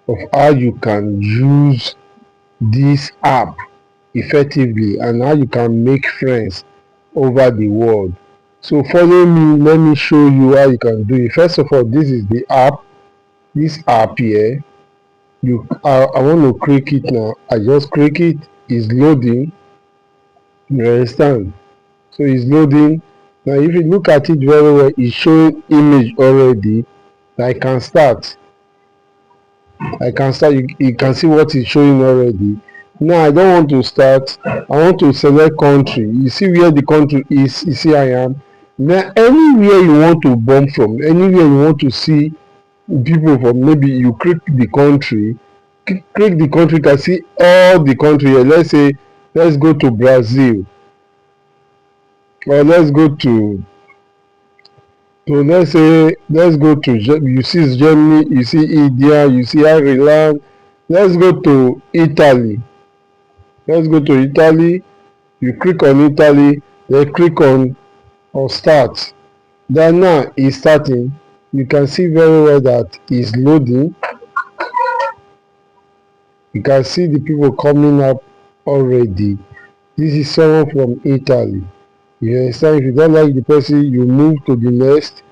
of how you can use this app effectively and how you can make friends over the world. So follow me, let me show you how you can do it. First of all, this is the app. This app here, I want to click it now. I just click it. It's loading. You understand? So it's loading. Now if you look at it very well, it's showing image already. I can start. You can see what is showing already. Now I don't want to start. I want to select country. You see where the country is. You see I am. Now anywhere you want to bomb from, anywhere you want to see people from, maybe you click the country. Click the country, you can see all the country here. Let's say let's go to Brazil, or let's go to, so let's go to, you see Germany, you see India, you see Ireland. Let's go to Italy. Let's go to Italy. You click on Italy, then click on start. Then now it's starting. You can see very well that it's loading. You can see the people coming up already. This is someone from Italy. You understand? If you don't like the person, you move to the next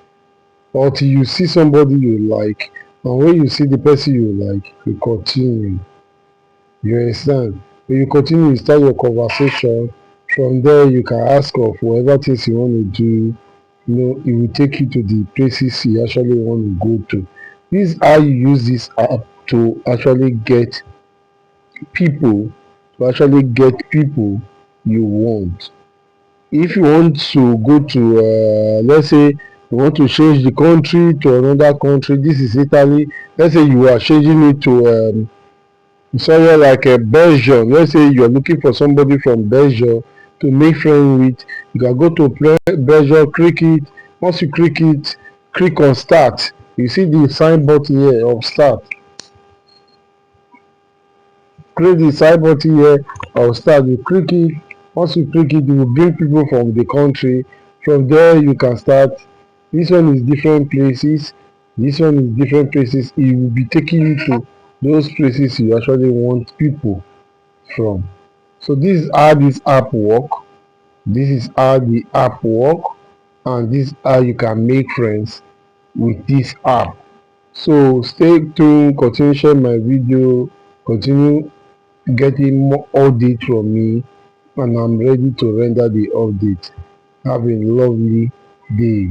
until you see somebody you like. And when you see the person you like, you continue. You understand? When you continue, you start your conversation. From there, you can ask of whatever things you want to do. You know, it will take you to the places you actually want to go to. This is how you use this app to actually get people, you want. If you want to go to, let's say you want to change the country to another country, this is Italy. Let's say you are changing it to somewhere like Belgium. Let's say you are looking for somebody from Belgium to make friends with. You can go to Belgium, click it. Once you click it, click on start. You see the sign button here of start. Click the side button here or start. You click it. Once you click it, it will bring people from the country. From there you can start. This one is different places. This one is different places. It will be taking you to those places you actually want people from. So this is how this app work. This is how the app work, and this is how you can make friends with this app. So stay tuned, continue share my video, continue getting more update from me, and I'm ready to render the update. Have a lovely day.